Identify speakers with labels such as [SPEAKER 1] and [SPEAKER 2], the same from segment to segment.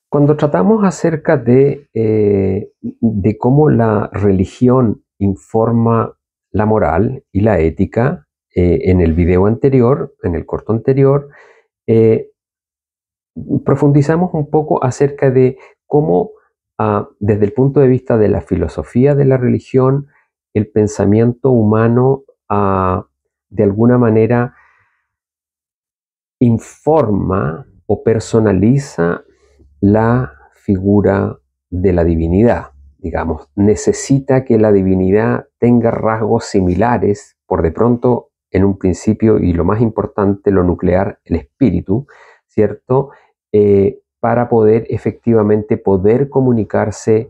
[SPEAKER 1] Cuando tratamos acerca de cómo la religión informa la moral y la ética, en el video anterior, en el corto anterior, eh, profundizamos un poco acerca de cómo, desde el punto de vista de la filosofía de la religión, el pensamiento humano, de alguna manera, informa o personaliza la figura de la divinidad. Digamos, necesita que la divinidad tenga rasgos similares, por de pronto, en un principio, y lo más importante, lo nuclear, el espíritu, ¿cierto? Para poder efectivamente poder comunicarse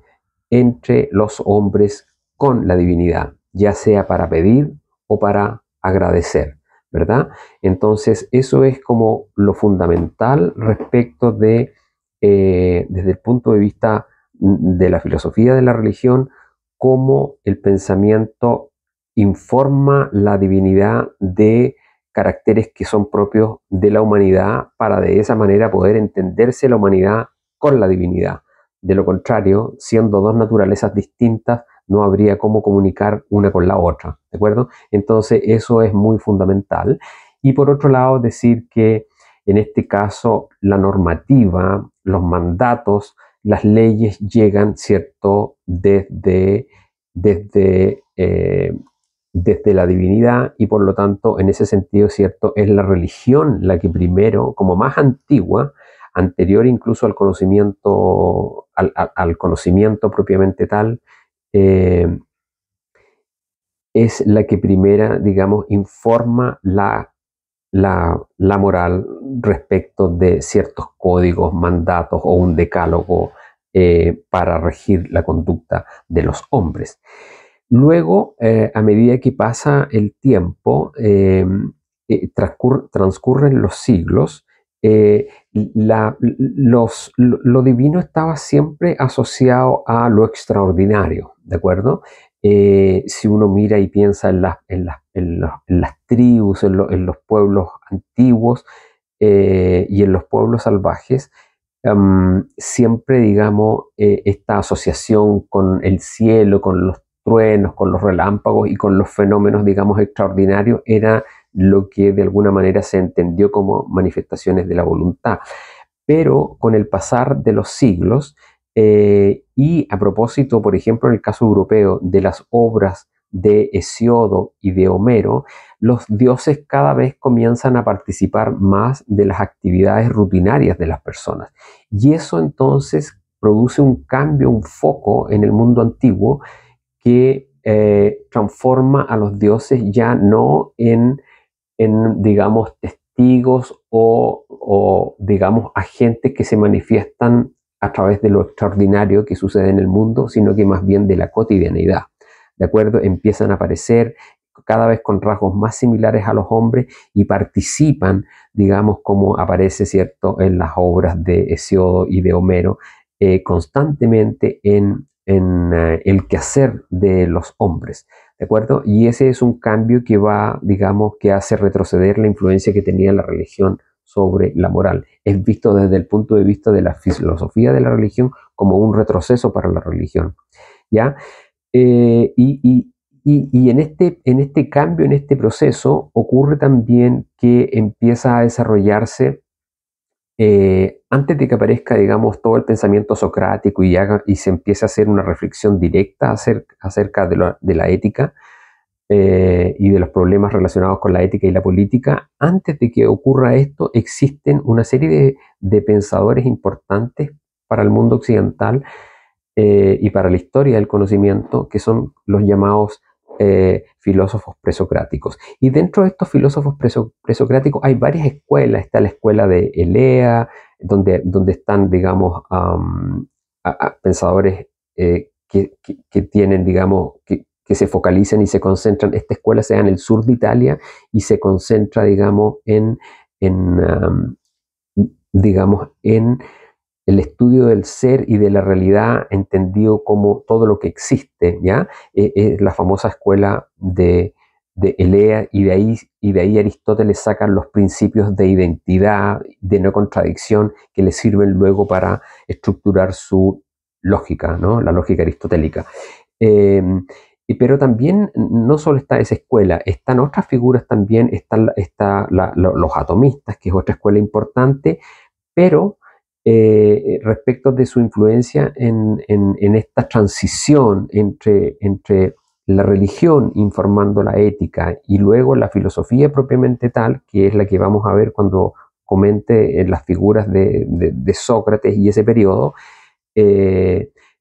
[SPEAKER 1] entre los hombres con la divinidad, ya sea para pedir o para agradecer, ¿verdad? Entonces, eso es como lo fundamental respecto de, desde el punto de vista de la filosofía de la religión, cómo el pensamiento informa la divinidad de caracteres que son propios de la humanidad para de esa manera poder entenderse la humanidad con la divinidad. De lo contrario, siendo dos naturalezas distintas, no habría cómo comunicar una con la otra, ¿de acuerdo? Entonces eso es muy fundamental. Y por otro lado, decir que en este caso la normativa, los mandatos, las leyes llegan, ¿cierto?, desde la divinidad, y por lo tanto, en ese sentido, ¿cierto?, es la religión la que primero, como más antigua, anterior incluso al conocimiento, al conocimiento propiamente tal, eh, es la que primera, digamos, informa la moral respecto de ciertos códigos, mandatos o un decálogo, para regir la conducta de los hombres. Luego, a medida que pasa el tiempo, transcurren los siglos, lo divino estaba siempre asociado a lo extraordinario, ¿de acuerdo? Si uno mira y piensa en las tribus, en los pueblos antiguos, y en los pueblos salvajes, siempre, digamos, esta asociación con el cielo, con los truenos, con los relámpagos y con los fenómenos, digamos, extraordinarios, era lo que de alguna manera se entendió como manifestaciones de la voluntad. Pero con el pasar de los siglos, y a propósito, por ejemplo, en el caso europeo, de las obras de Hesiodo y de Homero, los dioses cada vez comienzan a participar más de las actividades rutinarias de las personas. Y eso entonces produce un cambio, un foco en el mundo antiguo que, transforma a los dioses ya no digamos, testigos digamos, agentes que se manifiestan a través de lo extraordinario que sucede en el mundo, sino que más bien de la cotidianidad. ¿De acuerdo? Empiezan a aparecer cada vez con rasgos más similares a los hombres y participan, digamos, como aparece, ¿cierto?, en las obras de Hesiodo y de Homero, constantemente en el quehacer de los hombres. ¿De acuerdo? Y ese es un cambio que va, digamos, que hace retroceder la influencia que tenía la religión sobre la moral. Es visto desde el punto de vista de la filosofía de la religión como un retroceso para la religión, ¿ya? Y en este cambio, en este proceso, ocurre también que empieza a desarrollarse, antes de que aparezca, digamos, todo el pensamiento socrático y se empiece a hacer una reflexión directa acerca de la ética, y de los problemas relacionados con la ética y la política. Antes de que ocurra esto, existen una serie de pensadores importantes para el mundo occidental, y para la historia del conocimiento, que son los llamados, filósofos presocráticos. Y dentro de estos filósofos presocráticos hay varias escuelas. Está la escuela de Elea, donde están, digamos, pensadores, que tienen, digamos, que se focalizan y se concentran. Esta escuela se da en el sur de Italia y se concentra, digamos, en digamos, en el estudio del ser y de la realidad entendido como todo lo que existe, ¿ya? Es la famosa escuela de Elea, y de ahí Aristóteles saca los principios de identidad, de no contradicción, que le sirven luego para estructurar su lógica, ¿no? La lógica aristotélica. Pero también no solo está esa escuela, están otras figuras también, los atomistas, que es otra escuela importante, pero respecto de su influencia en esta transición entre la religión informando la ética y luego la filosofía propiamente tal, que es la que vamos a ver cuando comente las figuras de Sócrates y ese periodo,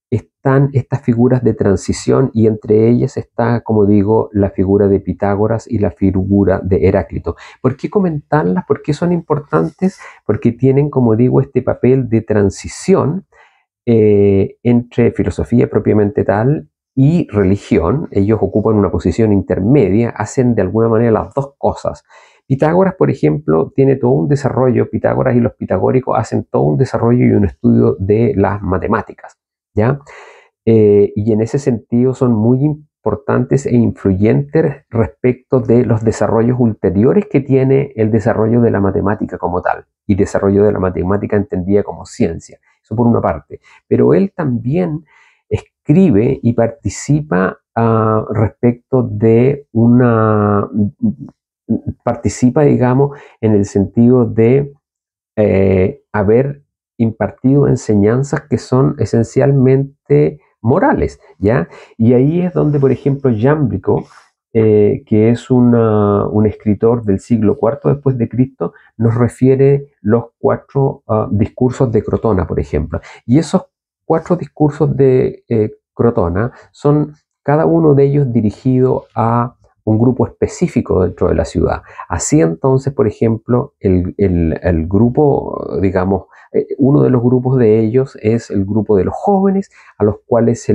[SPEAKER 1] están estas figuras de transición, y entre ellas está, como digo, la figura de Pitágoras y la figura de Heráclito. ¿Por qué comentarlas? ¿Por qué son importantes? Porque tienen, como digo, este papel de transición entre filosofía propiamente tal y religión. Ellos ocupan una posición intermedia, hacen de alguna manera las dos cosas. Pitágoras, por ejemplo, tiene todo un desarrollo, Pitágoras y los pitagóricos hacen todo un desarrollo y un estudio de las matemáticas, ¿ya? Y en ese sentido son muy importantes e influyentes respecto de los desarrollos ulteriores que tiene el desarrollo de la matemática como tal, y desarrollo de la matemática entendida como ciencia. Eso por una parte. Pero él también escribe y participa respecto de participa, digamos, en el sentido de haber impartido enseñanzas que son esencialmente morales, ¿ya? Y ahí es donde, por ejemplo, Jámblico, que es un escritor del siglo IV después de Cristo, nos refiere los 4 discursos de Crotona, por ejemplo. Y esos 4 discursos de Crotona son cada uno de ellos dirigido a un grupo específico dentro de la ciudad. Así entonces, por ejemplo, el grupo, digamos, uno de los grupos de ellos es el grupo de los jóvenes, a los cuales se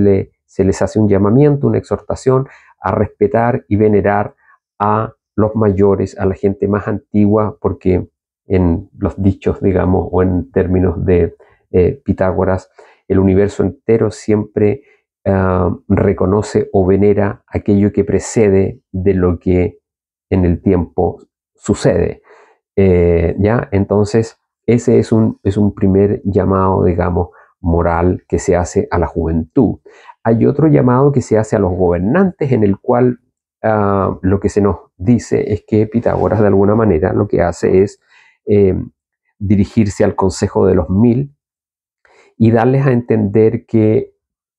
[SPEAKER 1] les hace un llamamiento, una exhortación a respetar y venerar a los mayores, a la gente más antigua, porque en los dichos, digamos, o en términos de Pitágoras, el universo entero siempre reconoce o venera aquello que precede de lo que en el tiempo sucede. ¿Ya? Entonces, ese es un primer llamado, digamos, moral que se hace a la juventud. Hay otro llamado que se hace a los gobernantes, en el cual lo que se nos dice es que Pitágoras, de alguna manera, lo que hace es dirigirse al Consejo de los 1000 y darles a entender que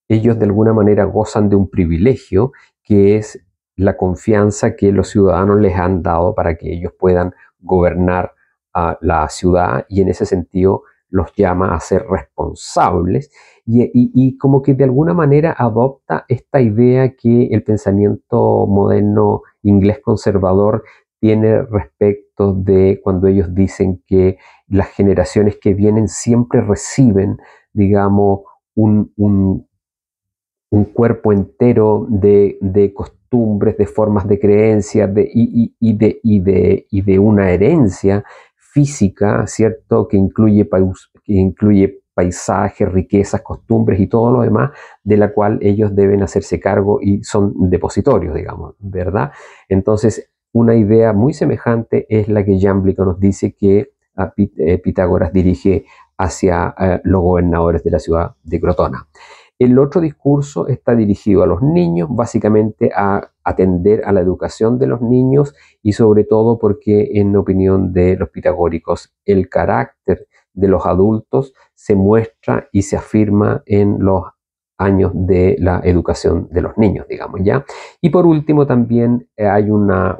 [SPEAKER 1] ellos de alguna manera gozan de un privilegio, que es la confianza que los ciudadanos les han dado para que ellos puedan gobernar a la ciudad, y en ese sentido los llama a ser responsables, y como que de alguna manera adopta esta idea que el pensamiento moderno inglés conservador tiene respecto de cuando ellos dicen que las generaciones que vienen siempre reciben, digamos, un cuerpo entero de costumbres, de formas de creencias y de una herencia física, ¿cierto? Que incluye paisajes, riquezas, costumbres y todo lo demás, de la cual ellos deben hacerse cargo y son depositorios, digamos, ¿verdad? Entonces, una idea muy semejante es la que Jámblico nos dice que Pitágoras dirige hacia los gobernadores de la ciudad de Crotona. El otro discurso está dirigido a los niños, básicamente a atender a la educación de los niños, y sobre todo porque, en opinión de los pitagóricos, el carácter de los adultos se muestra y se afirma en los años de la educación de los niños, digamos, ¿ya? Y por último también hay una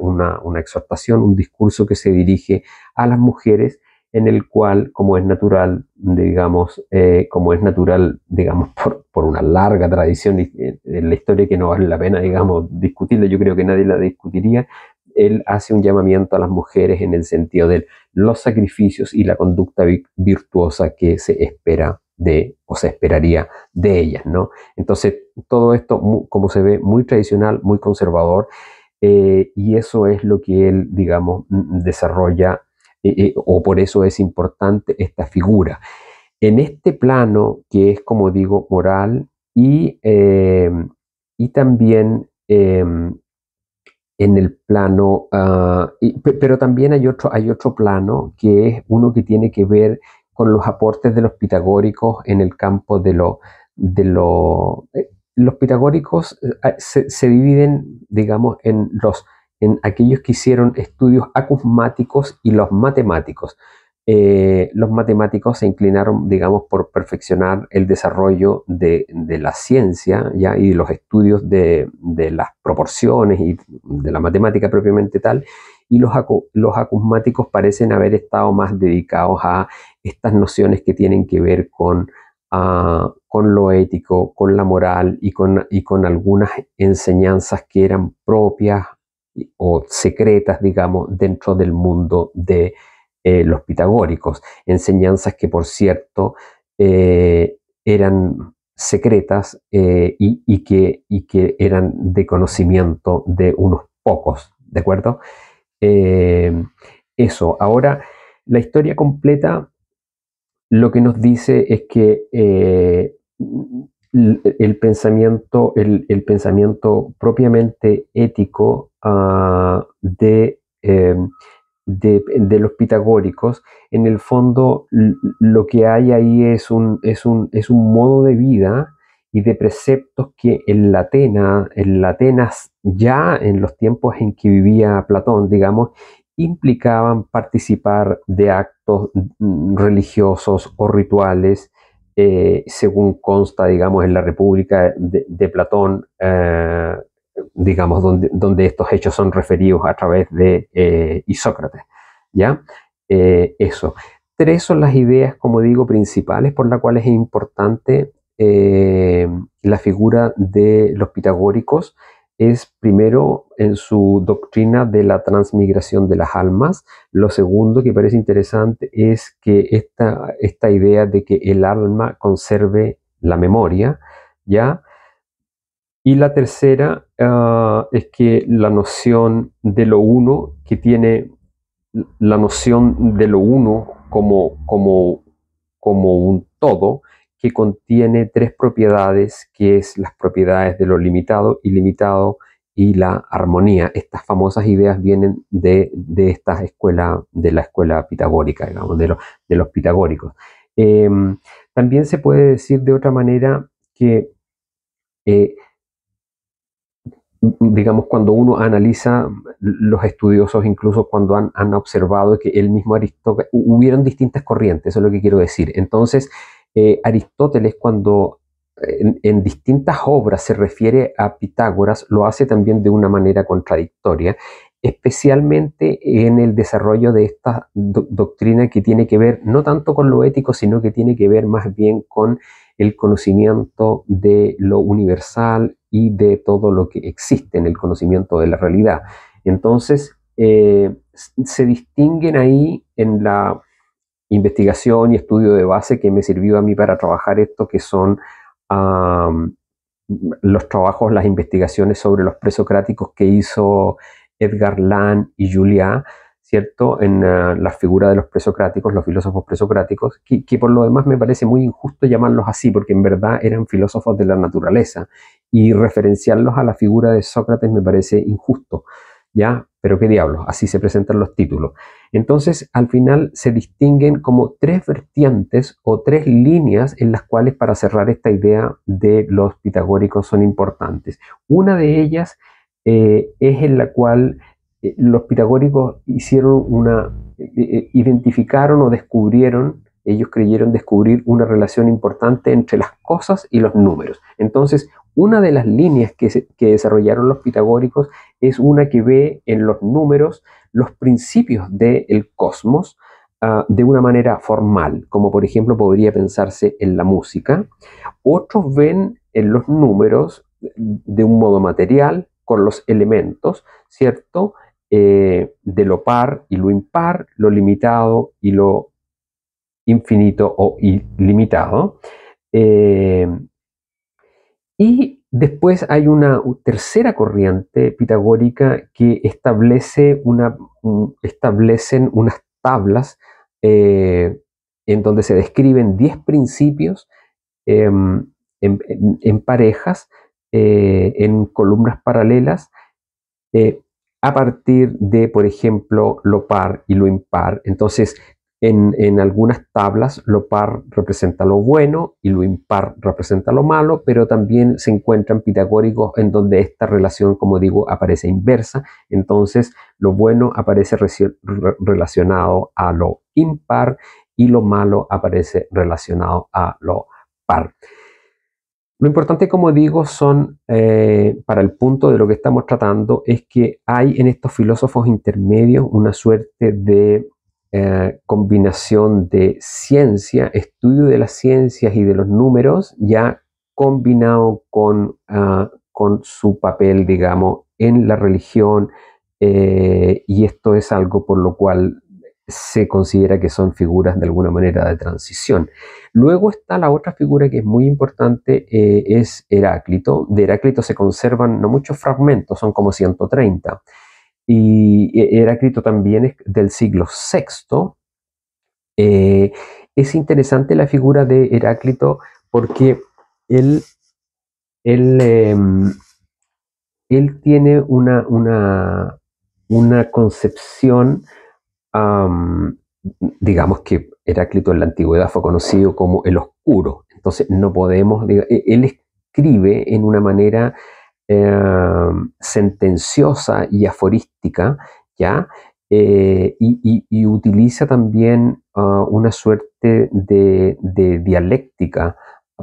[SPEAKER 1] exhortación, un discurso que se dirige a las mujeres, en el cual, como es natural, digamos, por una larga tradición en la historia que no vale la pena, digamos, discutirla, yo creo que nadie la discutiría, él hace un llamamiento a las mujeres en el sentido de los sacrificios y la conducta virtuosa que se espera o se esperaría de ellas, ¿no? Entonces, todo esto, como se ve, muy tradicional, muy conservador, y eso es lo que él, digamos, desarrolla, o por eso es importante esta figura. En este plano, que es, como digo, moral y también en el plano, pero también hay otro plano que es uno que tiene que ver con los aportes de los pitagóricos en el campo los pitagóricos se dividen, digamos, en aquellos que hicieron estudios acusmáticos y los matemáticos. Los matemáticos se inclinaron, digamos, por perfeccionar el desarrollo de la ciencia, ¿ya? Y los estudios de las proporciones y de la matemática propiamente tal, y los acusmáticos parecen haber estado más dedicados a estas nociones que tienen que ver con lo ético, con la moral y con algunas enseñanzas que eran propias o secretas, digamos, dentro del mundo de los pitagóricos. Enseñanzas que, por cierto, eran secretas y que eran de conocimiento de unos pocos, ¿de acuerdo? Eh, Eso. Ahora, la historia completa lo que nos dice es que el pensamiento propiamente ético de los pitagóricos, en el fondo lo que hay ahí es un modo de vida y de preceptos que en Atenas ya en los tiempos en que vivía Platón, digamos, implicaban participar de actos religiosos o rituales, según consta, digamos, en la República de Platón, digamos, donde estos hechos son referidos a través de Isócrates, ¿ya? Eso. Tres son las ideas, como digo, principales por las cuales es importante la figura de los pitagóricos. Es primero en su doctrina de la transmigración de las almas. Lo segundo que parece interesante es que esta idea de que el alma conserve la memoria, ¿ya? Y la tercera es que la noción de lo uno, que tiene la noción de lo uno como un todo, que contiene tres propiedades, que es las propiedades de lo limitado, ilimitado y la armonía. Estas famosas ideas vienen esta escuela, de la escuela pitagórica, digamos, de los pitagóricos. Eh, También se puede decir de otra manera que eh, digamos, cuando uno analiza los estudiosos, incluso cuando han observado que el mismo Aristóteles, hubieron distintas corrientes, eso es lo que quiero decir. Entonces, Aristóteles, cuando en distintas obras se refiere a Pitágoras, lo hace también de una manera contradictoria, especialmente en el desarrollo de esta doctrina que tiene que ver no tanto con lo ético, sino que tiene que ver más bien con el conocimiento de lo universal y de todo lo que existe en el conocimiento de la realidad. Entonces, se distinguen ahí en la investigación y estudio de base que me sirvió a mí para trabajar esto, que son los trabajos, las investigaciones sobre los presocráticos que hizo Edgar Land y Julia, ¿cierto? En la figura de los presocráticos, los filósofos presocráticos, que por lo demás me parece muy injusto llamarlos así, porque en verdad eran filósofos de la naturaleza, y referenciarlos a la figura de Sócrates me parece injusto, ¿ya? Pero qué diablos, así se presentan los títulos. Entonces, al final se distinguen como tres vertientes o tres líneas en las cuales, para cerrar esta idea de los pitagóricos, son importantes. Una de ellas es en la cual los pitagóricos identificaron o descubrieron, ellos creyeron descubrir una relación importante entre las cosas y los números. Entonces, una de las líneas que desarrollaron los pitagóricos es una que ve en los números los principios del cosmos de una manera formal, como por ejemplo podría pensarse en la música. Otros ven en los números de un modo material, con los elementos, ¿cierto? De lo par y lo impar, lo limitado y lo infinito o ilimitado. Y después hay una tercera corriente pitagórica que establecen unas tablas en donde se describen 10 principios eh, en parejas, en columnas paralelas, a partir de, por ejemplo, lo par y lo impar. Entonces, en algunas tablas lo par representa lo bueno y lo impar representa lo malo, pero también se encuentran pitagóricos en donde esta relación, como digo, aparece inversa. Entonces, lo bueno aparece relacionado a lo impar y lo malo aparece relacionado a lo par. Lo importante, como digo, son, para el punto de lo que estamos tratando, es que hay en estos filósofos intermedios una suerte de combinación de ciencia, estudio de las ciencias y de los números, ya combinado con su papel, digamos, en la religión, y esto es algo por lo cual se considera que son figuras de alguna manera de transición. Luego está la otra figura que es muy importante, es Heráclito. De Heráclito se conservan no muchos fragmentos, son como 130. Y Heráclito también es del siglo VI. Es interesante la figura de Heráclito porque él, él, eh, él tiene una concepción, digamos que Heráclito en la antigüedad fue conocido como el oscuro. Entonces no podemos, él escribe en una manera sentenciosa y aforística, ¿ya? Y utiliza también una suerte de dialéctica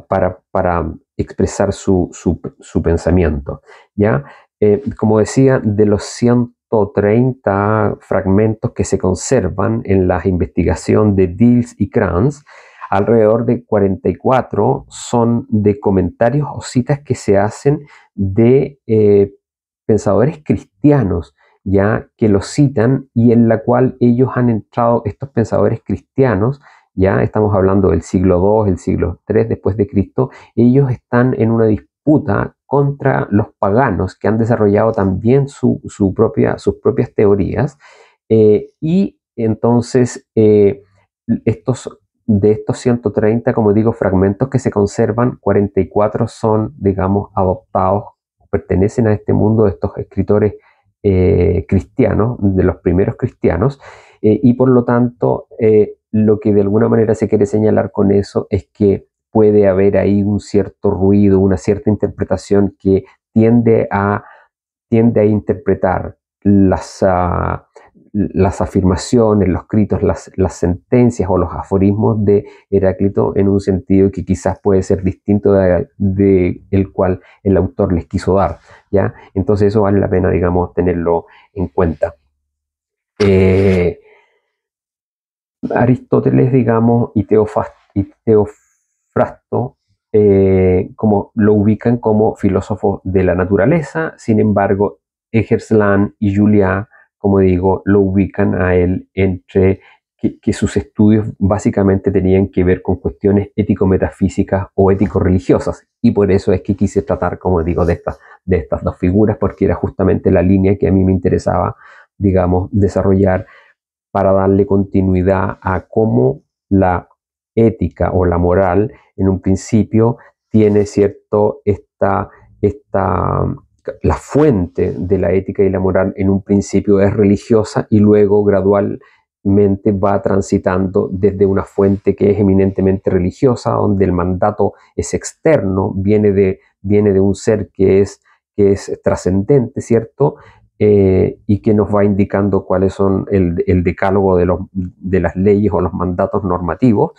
[SPEAKER 1] para expresar su pensamiento, ¿ya? Como decía, de los 130 fragmentos que se conservan en la investigación de Diels y Krantz, alrededor de 44 son de comentarios o citas que se hacen de pensadores cristianos, ya que los citan y en la cual ellos han entrado, estos pensadores cristianos, ya estamos hablando del siglo II, el siglo III después de Cristo, ellos están en una disputa contra los paganos que han desarrollado también sus propias teorías, y entonces de estos 130, como digo, fragmentos que se conservan, 44 son, digamos, adoptados, pertenecen a este mundo de estos escritores cristianos, de los primeros cristianos, y por lo tanto, lo que de alguna manera se quiere señalar con eso es que puede haber ahí un cierto ruido, una cierta interpretación que tiende a interpretar las afirmaciones, los escritos, las sentencias o los aforismos de Heráclito en un sentido que quizás puede ser distinto de el cual el autor les quiso dar, ¿ya? Entonces eso vale la pena, digamos, tenerlo en cuenta. Aristóteles, digamos, y Teofrasto, como lo ubican como filósofos de la naturaleza. Sin embargo, Egersland y Juliá, como digo, lo ubican a él entre que sus estudios básicamente tenían que ver con cuestiones ético-metafísicas o ético-religiosas, y por eso es que quise tratar, como digo, de estas dos figuras, porque era justamente la línea que a mí me interesaba, digamos, desarrollar para darle continuidad a cómo la ética o la moral en un principio tiene cierto, la fuente de la ética y la moral en un principio es religiosa y luego gradualmente va transitando desde una fuente que es eminentemente religiosa, donde el mandato es externo, viene de un ser que es trascendente, ¿cierto? Y que nos va indicando cuáles son el decálogo de las leyes o los mandatos normativos,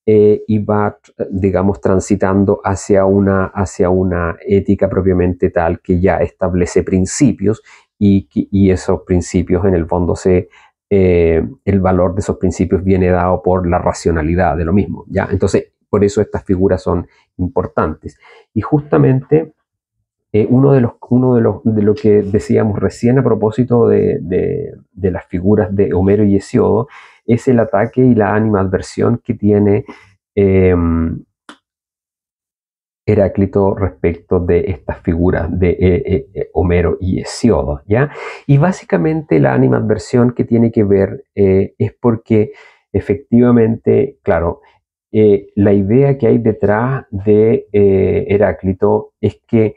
[SPEAKER 1] y va, digamos, transitando hacia una ética propiamente tal que ya establece principios y esos principios en el fondo el valor de esos principios viene dado por la racionalidad de lo mismo, ¿ya? Entonces, por eso estas figuras son importantes. Y justamente uno de lo que decíamos recién a propósito de las figuras de Homero y Hesíodo es el ataque y la animadversión que tiene Heráclito respecto de estas figuras de Homero y Hesíodo, ¿ya? Y básicamente la animadversión que tiene que ver es porque efectivamente, claro, la idea que hay detrás de Heráclito es que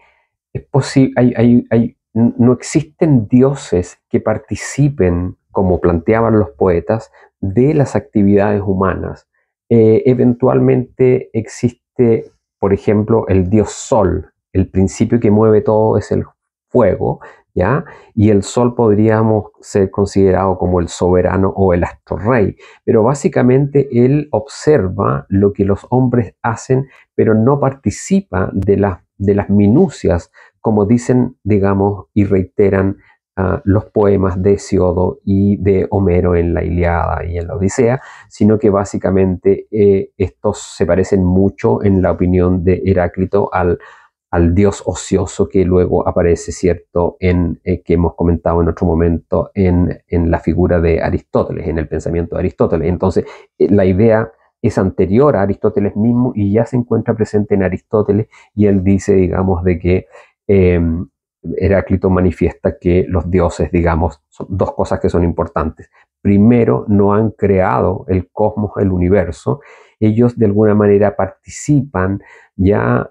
[SPEAKER 1] es posible, no existen dioses que participen, como planteaban los poetas, de las actividades humanas. Eventualmente existe, por ejemplo, el dios Sol. El principio que mueve todo es el fuego, ¿ya? Y el Sol podríamos ser considerado como el soberano o el astro rey. Pero básicamente él observa lo que los hombres hacen, pero no participa de las minucias, como dicen, digamos, y reiteran los poemas de Hesiodo y de Homero en la Ilíada y en la Odisea, sino que básicamente estos se parecen mucho, en la opinión de Heráclito, al dios ocioso que luego aparece, ¿cierto?, que hemos comentado en otro momento en la figura de Aristóteles, en el pensamiento de Aristóteles. Entonces, la idea es anterior a Aristóteles mismo y ya se encuentra presente en Aristóteles, y él dice, digamos, de que eh, Heráclito manifiesta que los dioses, digamos, son dos cosas que son importantes. Primero, no han creado el cosmos, el universo. Ellos de alguna manera participan, ya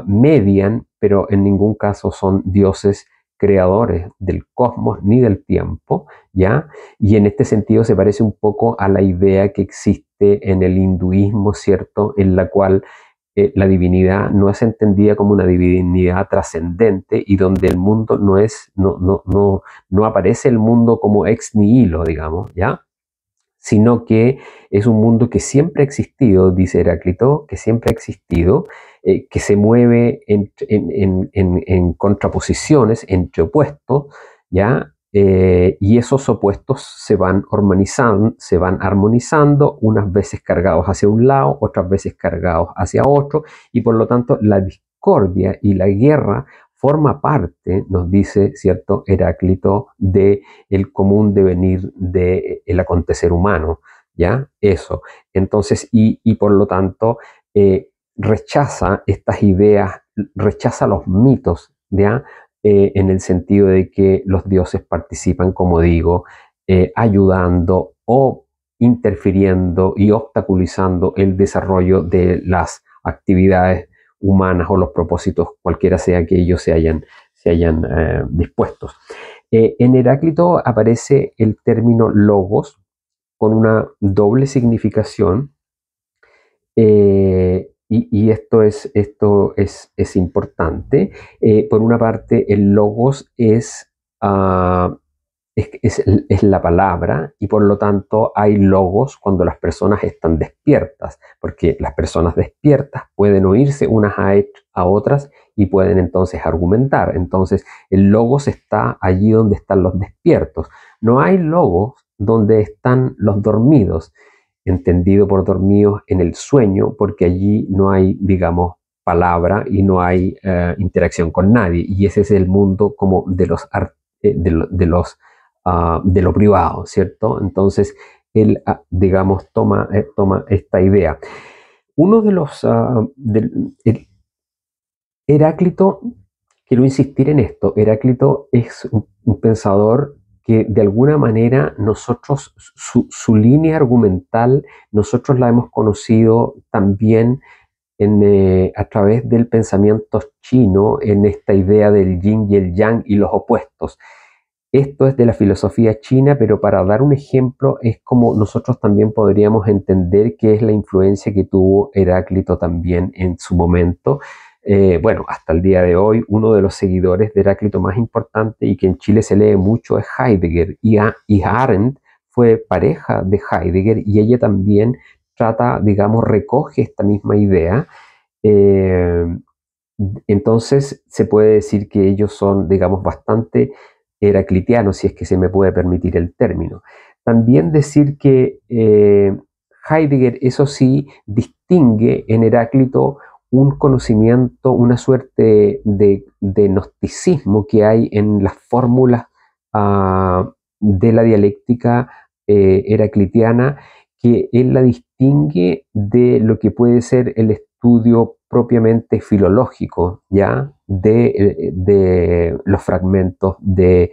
[SPEAKER 1] median, pero en ningún caso son dioses creadores del cosmos ni del tiempo, ¿ya? Y en este sentido se parece un poco a la idea que existe en el hinduismo, ¿cierto?, en la cual la divinidad no es entendida como una divinidad trascendente, y donde el mundo no aparece el mundo como ex nihilo, digamos, ¿ya? Sino que es un mundo que siempre ha existido, dice Heráclito, que siempre ha existido, que se mueve en contraposiciones, entre opuestos, ¿ya? Y esos opuestos se van armonizando, unas veces cargados hacia un lado, otras veces cargados hacia otro, y por lo tanto la discordia y la guerra forma parte, nos dice, ¿cierto?, Heráclito, de el común devenir del acontecer humano, ¿ya? Eso. Entonces, y por lo tanto, rechaza estas ideas, rechaza los mitos, ¿ya? En el sentido de que los dioses participan, como digo, ayudando o interfiriendo y obstaculizando el desarrollo de las actividades humanas o los propósitos, cualquiera sea que ellos se hayan dispuestos. En Heráclito aparece el término logos con una doble significación, y esto es importante. Por una parte, el logos uh, es la palabra, y por lo tanto hay logos cuando las personas están despiertas, porque las personas despiertas pueden oírse unas a otras y pueden entonces argumentar. Entonces el logos está allí donde están los despiertos. No hay logos donde están los dormidos, entendido por dormidos en el sueño, porque allí no hay, digamos, palabra y no hay interacción con nadie, y ese es el mundo como de los de lo privado, ¿cierto? Entonces, él, digamos, toma esta idea. Uno de los... Heráclito, quiero insistir en esto, Heráclito es un pensador que de alguna manera nosotros, su línea argumental, nosotros la hemos conocido también a través del pensamiento chino, en esta idea del yin y el yang y los opuestos. Esto es de la filosofía china, pero para dar un ejemplo, es como nosotros también podríamos entender qué es la influencia que tuvo Heráclito también en su momento. Bueno, hasta el día de hoy, uno de los seguidores de Heráclito más importante y que en Chile se lee mucho es Heidegger, y Arendt fue pareja de Heidegger, y ella también trata, digamos, recoge esta misma idea. Entonces se puede decir que ellos son, digamos, bastante heraclitianos, si es que se me puede permitir el término. También decir que Heidegger, eso sí, distingue en Heráclito un conocimiento, una suerte de gnosticismo que hay en las fórmulas de la dialéctica heraclitiana, que él la distingue de lo que puede ser el estudio propiamente filológico, ¿ya?, de los fragmentos de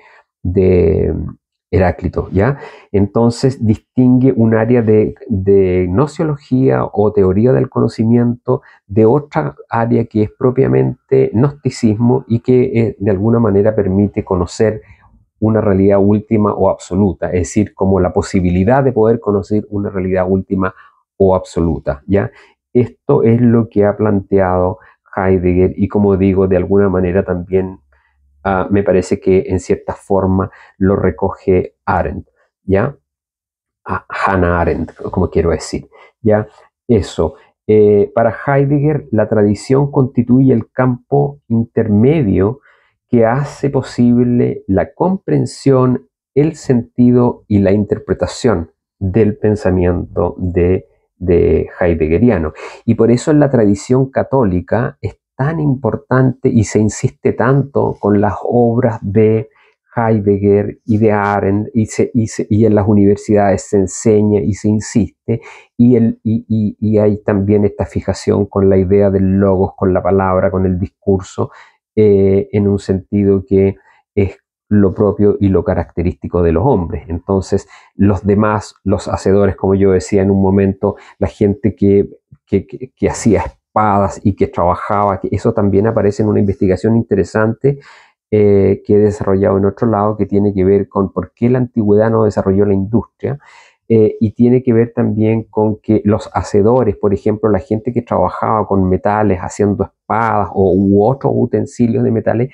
[SPEAKER 1] Heráclito, ¿ya? Entonces distingue un área de gnoseología o teoría del conocimiento de otra área que es propiamente gnosticismo y que de alguna manera permite conocer una realidad última o absoluta, es decir, como la posibilidad de poder conocer una realidad última o absoluta, ¿ya? Esto es lo que ha planteado Heidegger y como digo, de alguna manera también me parece que en cierta forma lo recoge Arendt, ¿ya? Hannah Arendt, como quiero decir, ¿ya? Eso. Para Heidegger, la tradición constituye el campo intermedio que hace posible la comprensión, el sentido y la interpretación del pensamiento de heideggeriano. Y por eso en la tradición católica es tan importante y se insiste tanto con las obras de Heidegger y de Arendt, y en las universidades se enseña y se insiste, y hay también esta fijación con la idea del logos, con la palabra, con el discurso, en un sentido que es lo propio y lo característico de los hombres. Entonces, los demás, los hacedores, como yo decía en un momento, la gente que hacía espadas y que trabajaba, que eso también aparece en una investigación interesante que he desarrollado en otro lado, que tiene que ver con por qué la antigüedad no desarrolló la industria, y tiene que ver también con que los hacedores, por ejemplo, la gente que trabajaba con metales, haciendo espadas u otros utensilios de metales,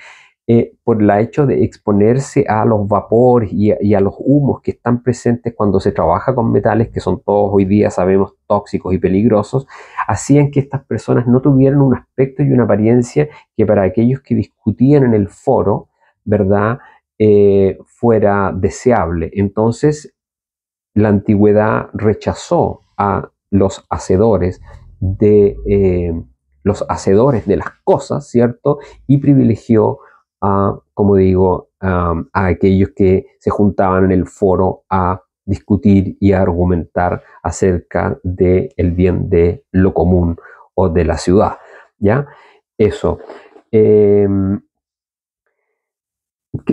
[SPEAKER 1] por el hecho de exponerse a los vapores y a los humos que están presentes cuando se trabaja con metales, que son todos hoy día, sabemos, tóxicos y peligrosos, hacían que estas personas no tuvieran un aspecto y una apariencia que para aquellos que discutían en el foro, ¿verdad?, fuera deseable. Entonces, la antigüedad rechazó a los hacedores los hacedores de las cosas, ¿cierto? Y privilegió como digo, a aquellos que se juntaban en el foro a discutir y a argumentar acerca del bien de lo común o de la ciudad, ¿ya? Eso. Eh,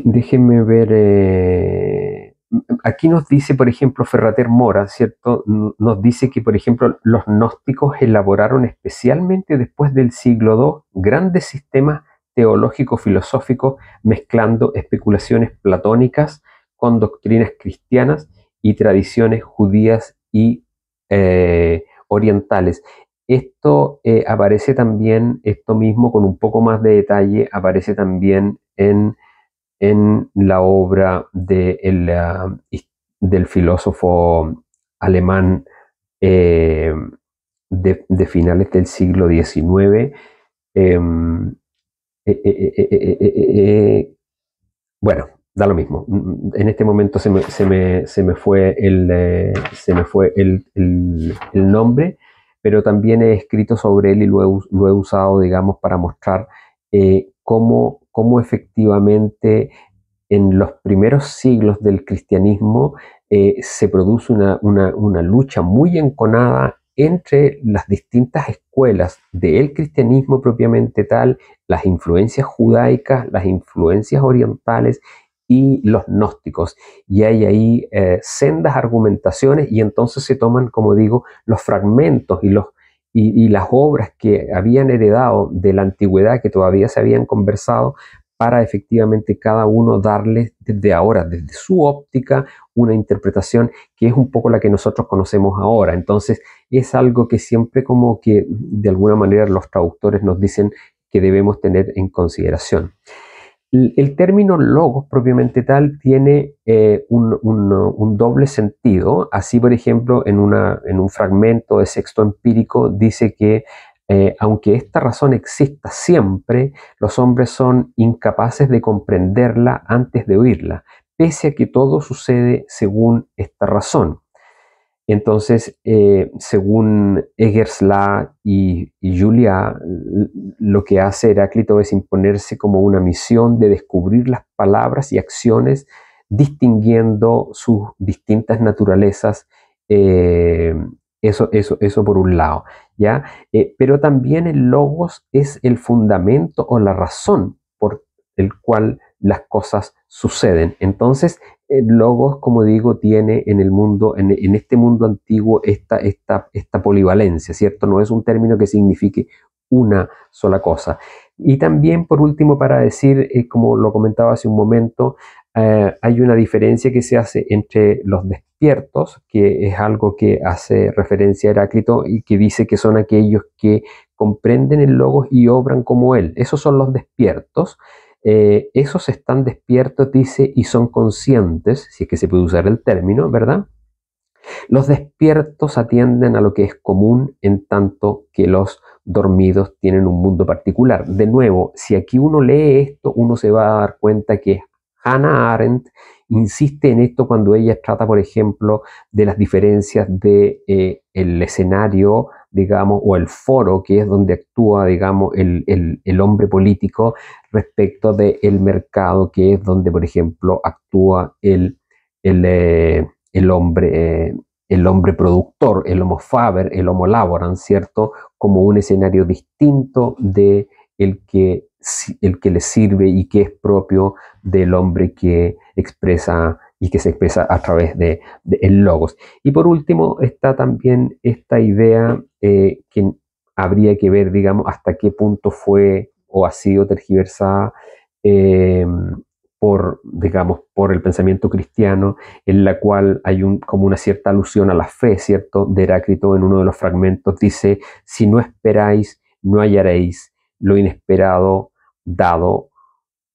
[SPEAKER 1] Déjenme ver. Aquí nos dice, por ejemplo, Ferrater Mora, ¿cierto? Nos dice que, por ejemplo, los gnósticos elaboraron especialmente después del siglo II grandes sistemas teológicos filosóficos mezclando especulaciones platónicas con doctrinas cristianas y tradiciones judías y orientales. Esto aparece también, esto mismo con un poco más de detalle, aparece también en la obra del filósofo alemán eh, de finales del siglo XIX. Eh, bueno, da lo mismo. En este momento se me fue el nombre, pero también he escrito sobre él y lo he usado, digamos, para mostrar cómo efectivamente en los primeros siglos del cristianismo se produce una lucha muy enconada entre las distintas escuelas del cristianismo propiamente tal, las influencias judaicas, las influencias orientales y los gnósticos. Y hay ahí sendas argumentaciones, y entonces se toman, como digo, los fragmentos y las obras que habían heredado de la antigüedad, que todavía se habían conversado, para efectivamente cada uno darle desde ahora, desde su óptica, una interpretación que es un poco la que nosotros conocemos ahora. Entonces es algo que siempre como que de alguna manera los traductores nos dicen que debemos tener en consideración. El término logos propiamente tal tiene un doble sentido. Así, por ejemplo, en un fragmento de Sexto Empírico dice que aunque esta razón exista siempre, los hombres son incapaces de comprenderla antes de oírla, pese a que todo sucede según esta razón. Entonces, según Eggersla y Julia, lo que hace Heráclito es imponerse como una misión de descubrir las palabras y acciones distinguiendo sus distintas naturalezas. Eso por un lado, ¿ya? Pero también el logos es el fundamento o la razón por el cual las cosas suceden. Entonces, el logos, como digo, tiene en el mundo, en este mundo antiguo, esta polivalencia, ¿cierto? No es un término que signifique una sola cosa. Y también, por último, para decir, como lo comentaba hace un momento, hay una diferencia que se hace entre los despiertos, que es algo que hace referencia a Heráclito y que dice que son aquellos que comprenden el logos y obran como él. Esos son los despiertos. Esos están despiertos, dice, y son conscientes, si es que se puede usar el término, ¿verdad? Los despiertos atienden a lo que es común, en tanto que los dormidos tienen un mundo particular. De nuevo, si aquí uno lee esto, uno se va a dar cuenta que Hannah Arendt insiste en esto cuando ella trata, por ejemplo, de las diferencias de el escenario, digamos, o el foro, que es donde actúa, digamos, el hombre político, respecto del mercado, que es donde, por ejemplo, actúa el hombre productor, el homo faber, el homo laborans, ¿cierto? Como un escenario distinto de el que le sirve y que es propio del hombre que expresa y que se expresa a través de el logos. Y por último está también esta idea que habría que ver, digamos, hasta qué punto fue o ha sido tergiversada digamos, por el pensamiento cristiano, en la cual hay como una cierta alusión a la fe, ¿cierto? De Heráclito, en uno de los fragmentos dice: si no esperáis, no hallaréis, lo inesperado dado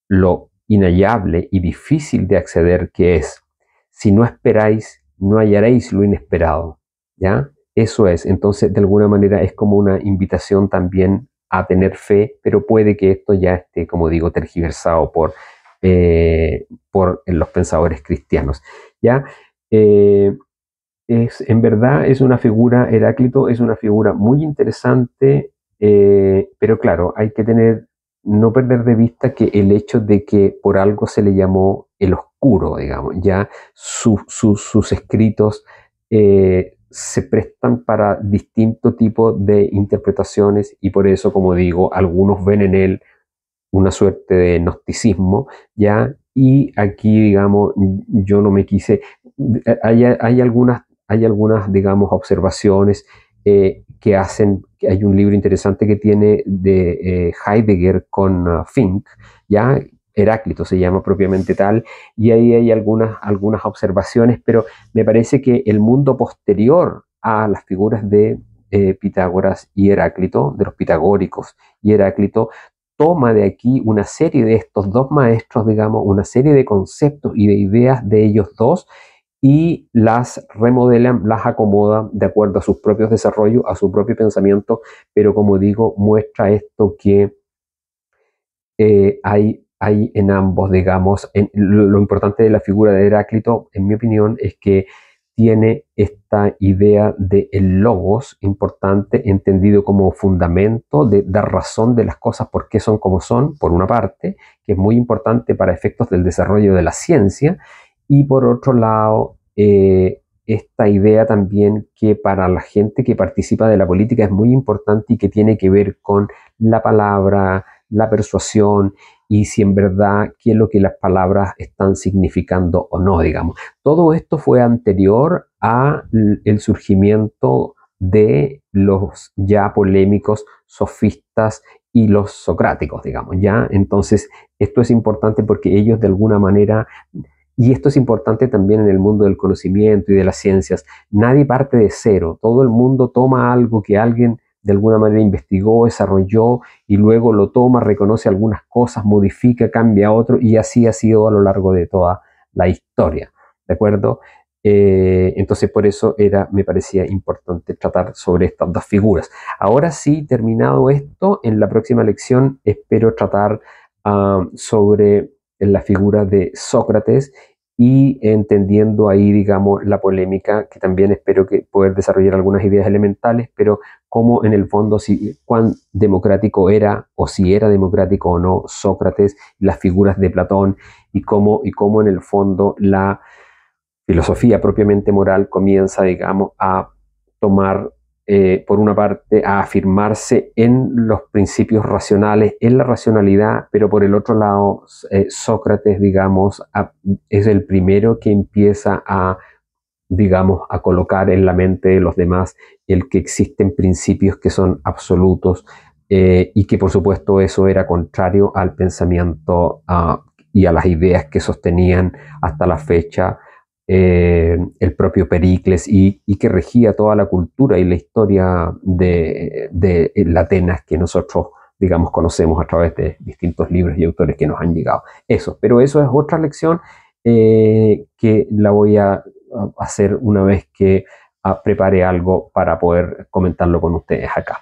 [SPEAKER 1] lo inhallable y difícil de acceder que es. Si no esperáis, no hallaréis lo inesperado, ¿ya? Eso es. Entonces, de alguna manera es como una invitación también a tener fe, pero puede que esto ya esté, como digo, tergiversado por los pensadores cristianos, ¿ya? En verdad es una figura, Heráclito es una figura muy interesante, pero claro, hay que no perder de vista que el hecho de que por algo se le llamó el oscuro, digamos, ya sus escritos se prestan para distinto tipo de interpretaciones y por eso, como digo, algunos ven en él una suerte de gnosticismo, ¿ya? Y aquí, digamos, yo no me quise, hay algunas, digamos, observaciones que hacen, que hay un libro interesante que tiene de Heidegger con Fink, ¿ya? Heráclito se llama propiamente tal, y ahí hay algunas observaciones, pero me parece que el mundo posterior a las figuras de Pitágoras y Heráclito, de los pitagóricos y Heráclito, toma de aquí una serie de estos dos maestros, digamos, una serie de conceptos y de ideas de ellos dos y las remodelan, las acomoda de acuerdo a sus propios desarrollos, a su propio pensamiento, pero como digo, muestra esto que hay en ambos, digamos, lo importante de la figura de Heráclito, en mi opinión, es que tiene esta idea del logos importante, entendido como fundamento, de dar razón de las cosas por qué son como son, por una parte, que es muy importante para efectos del desarrollo de la ciencia, y por otro lado, esta idea también que para la gente que participa de la política es muy importante y que tiene que ver con la palabra, la persuasión y si en verdad qué es lo que las palabras están significando o no, digamos. Todo esto fue anterior al surgimiento de los ya polémicos sofistas y los socráticos, digamos, ¿ya? Entonces, esto es importante porque ellos de alguna manera, y esto es importante también en el mundo del conocimiento y de las ciencias, nadie parte de cero, todo el mundo toma algo que alguien de alguna manera investigó, desarrolló y luego lo toma, reconoce algunas cosas, modifica, cambia otro y así ha sido a lo largo de toda la historia, ¿de acuerdo? Entonces por eso me parecía importante tratar sobre estas dos figuras. Ahora sí, terminado esto, en la próxima lección espero tratar sobre la figura de Sócrates y entendiendo ahí, digamos, la polémica, que también espero que poder desarrollar algunas ideas elementales, pero cómo en el fondo, cuán democrático era o si era democrático o no Sócrates, las figuras de Platón y cómo en el fondo la filosofía propiamente moral comienza, digamos, a tomar por una parte, a afirmarse en los principios racionales, en la racionalidad, pero por el otro lado, Sócrates, digamos, es el primero que empieza a, digamos, a colocar en la mente de los demás el que existen principios que son absolutos, y que por supuesto eso era contrario al pensamiento y a las ideas que sostenían hasta la fecha el propio Pericles, y que regía toda la cultura y la historia de la Atenas que nosotros, digamos, conocemos a través de distintos libros y autores que nos han llegado. Pero eso es otra lección que la voy a hacer una vez que prepare algo para poder comentarlo con ustedes acá.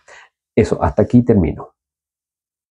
[SPEAKER 1] Eso, hasta aquí termino.